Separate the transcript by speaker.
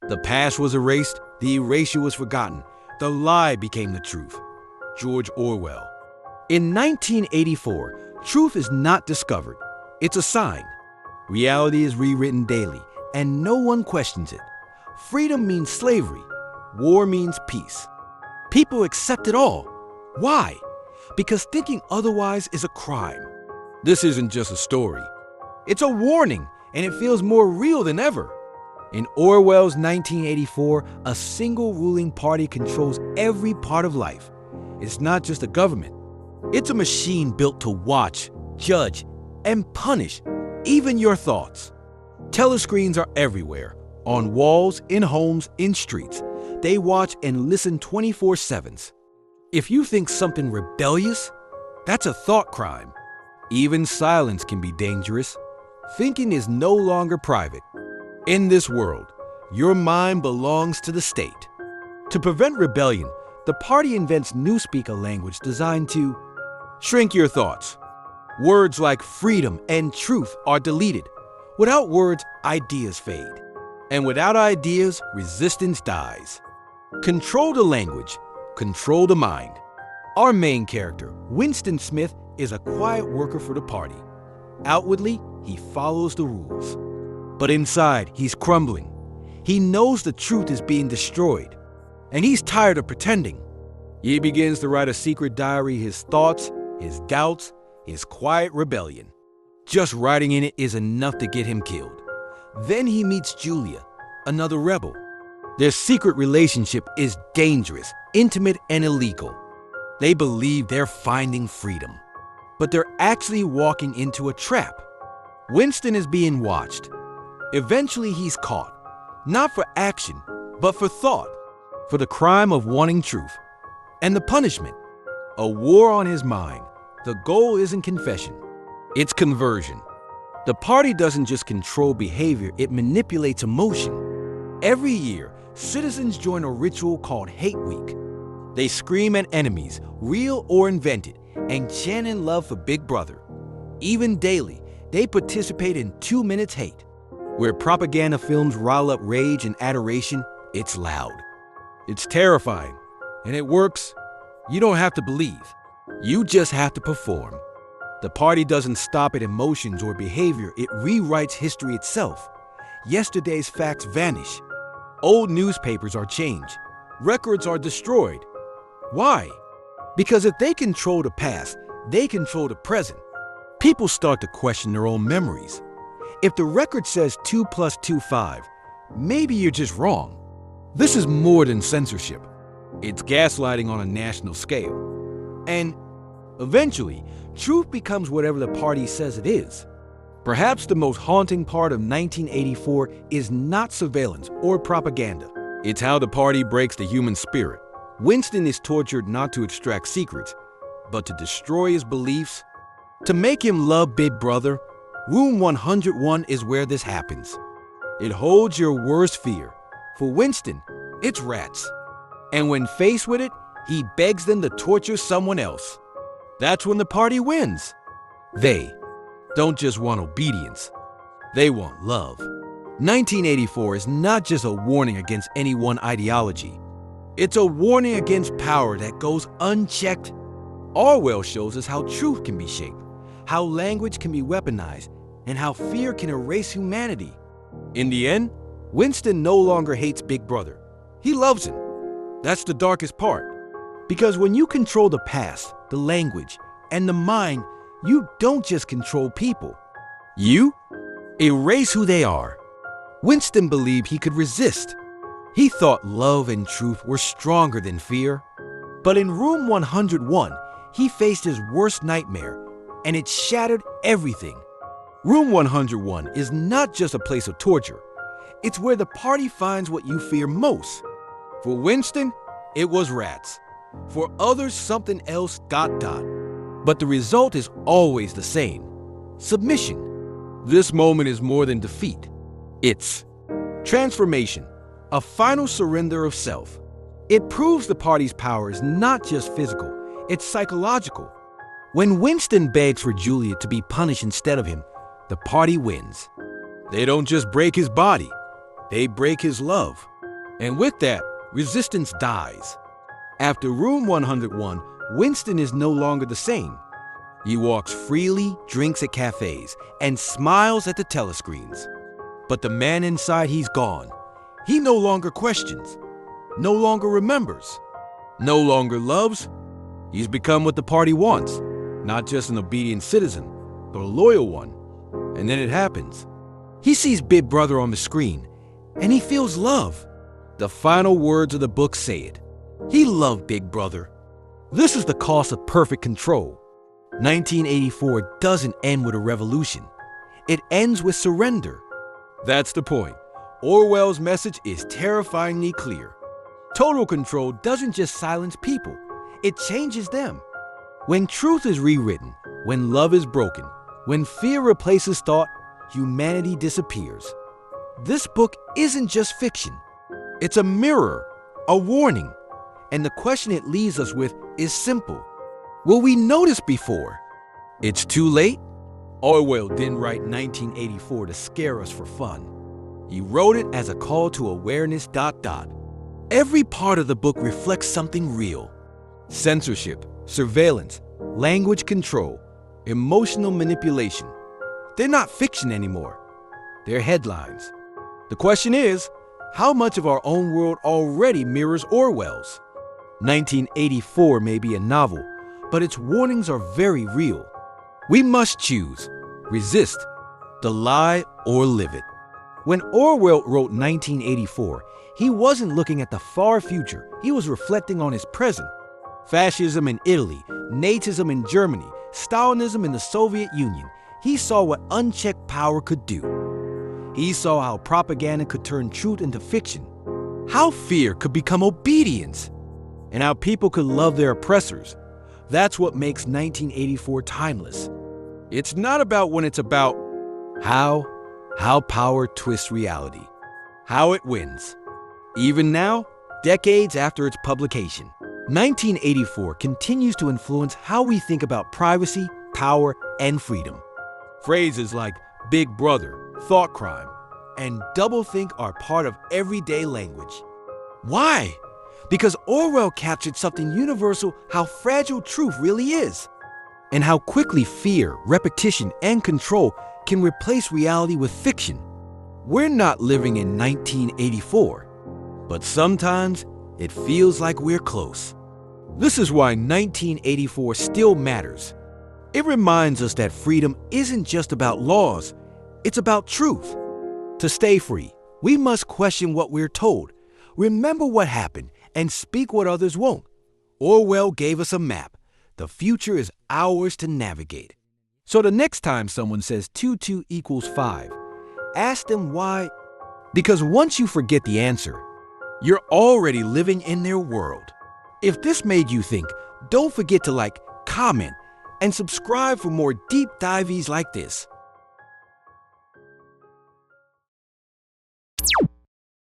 Speaker 1: The past was erased, the erasure was forgotten, the lie became the truth. George Orwell. In 1984, truth is not discovered, it's assigned. Reality is rewritten daily, and no one questions it. Freedom means slavery, war means peace. People accept it all. Why? Because thinking otherwise is a crime. This isn't just a story. It's a warning, and it feels more real than ever. In Orwell's 1984, a single ruling party controls every part of life. It's not just a government. It's a machine built to watch, judge, and punish even your thoughts. Telescreens are everywhere, on walls, in homes, in streets. They watch and listen 24/7. If you think something rebellious, that's a thought crime. Even silence can be dangerous. Thinking is no longer private. In this world, your mind belongs to the state. To prevent rebellion, the party invents newspeak language designed to shrink your thoughts. Words like freedom and truth are deleted. Without words, ideas fade. And without ideas, resistance dies. Control the language, control the mind. Our main character, Winston Smith, is a quiet worker for the party. Outwardly, he follows the rules. But inside, he's crumbling. He knows the truth is being destroyed. And he's tired of pretending. He begins to write a secret diary, his thoughts, his doubts, his quiet rebellion. Just writing in it is enough to get him killed. Then he meets Julia, another rebel. Their secret relationship is dangerous, intimate, and illegal. They believe they're finding freedom, but they're actually walking into a trap. Winston is being watched. Eventually he's caught, not for action, but for thought, for the crime of wanting truth. And the punishment, a war on his mind. The goal isn't confession, it's conversion. The party doesn't just control behavior, it manipulates emotion. Every year, citizens join a ritual called Hate Week. They scream at enemies, real or invented, and chant in love for Big Brother. Even daily, they participate in 2 minutes hate. Where propaganda films rile up rage and adoration, it's loud. It's terrifying, and it works. You don't have to believe. You just have to perform. The party doesn't stop at emotions or behavior, it rewrites history itself. Yesterday's facts vanish. Old newspapers are changed. Records are destroyed. Why? Because if they control the past, they control the present. People start to question their own memories. If the record says 2 + 2 = 5, maybe you're just wrong. This is more than censorship. It's gaslighting on a national scale. And eventually, truth becomes whatever the party says it is. Perhaps the most haunting part of 1984 is not surveillance or propaganda. It's how the party breaks the human spirit. Winston is tortured not to extract secrets, but to destroy his beliefs. To make him love Big Brother, Room 101 is where this happens. It holds your worst fear. For Winston, it's rats. And when faced with it, he begs them to torture someone else. That's when the party wins. They don't just want obedience, they want love. 1984 is not just a warning against any one ideology. It's a warning against power that goes unchecked. Orwell shows us how truth can be shaped, how language can be weaponized, and how fear can erase humanity. In the end, Winston no longer hates Big Brother. He loves him. That's the darkest part. Because when you control the past, the language, and the mind, you don't just control people. You erase who they are. Winston believed he could resist. He thought love and truth were stronger than fear. But in Room 101, he faced his worst nightmare, and it shattered everything. Room 101 is not just a place of torture. It's where the party finds what you fear most. For Winston, it was rats. For others, something else, ... But the result is always the same: submission. This moment is more than defeat. It's transformation, a final surrender of self. It proves the party's power is not just physical, it's psychological. When Winston begs for Julia to be punished instead of him, the party wins. They don't just break his body, they break his love. And with that, resistance dies. After Room 101, Winston is no longer the same. He walks freely, drinks at cafes, and smiles at the telescreens. But the man inside, he's gone. He no longer questions, no longer remembers, no longer loves. He's become what the party wants, not just an obedient citizen, but a loyal one. And then it happens. He sees Big Brother on the screen, and he feels love. The final words of the book say it. He loved Big Brother. This is the cost of perfect control. 1984 doesn't end with a revolution. It ends with surrender. That's the point. Orwell's message is terrifyingly clear. Total control doesn't just silence people, it changes them. When truth is rewritten, when love is broken, when fear replaces thought, humanity disappears. This book isn't just fiction. It's a mirror, a warning. And the question it leaves us with is simple. Will we notice before it's too late? Orwell didn't write 1984 to scare us for fun. He wrote it as a call to awareness. Every part of the book reflects something real. Censorship, surveillance, language control, emotional manipulation. They're not fiction anymore. They're headlines. The question is, how much of our own world already mirrors Orwell's? 1984 may be a novel, but its warnings are very real. We must choose, resist, the lie or live it. When Orwell wrote 1984, he wasn't looking at the far future, he was reflecting on his present. Fascism in Italy, Nazism in Germany, Stalinism in the Soviet Union. He saw what unchecked power could do. He saw how propaganda could turn truth into fiction, how fear could become obedience, and how people could love their oppressors. That's what makes 1984 timeless. It's not about when, it's about how power twists reality, how it wins. Even now, decades after its publication, 1984 continues to influence how we think about privacy, power, and freedom. Phrases like Big Brother, thought crime, and doublethink are part of everyday language. Why? Because Orwell captured something universal, how fragile truth really is, and how quickly fear, repetition, and control can replace reality with fiction. We're not living in 1984, but sometimes it feels like we're close. This is why 1984 still matters. It reminds us that freedom isn't just about laws, it's about truth. To stay free, we must question what we're told, remember what happened, and speak what others won't. Orwell gave us a map. The future is ours to navigate. So the next time someone says 2 2 equals 5, ask them why. Because once you forget the answer, you're already living in their world. If this made you think, don't forget to like, comment, and subscribe for more deep dives like this.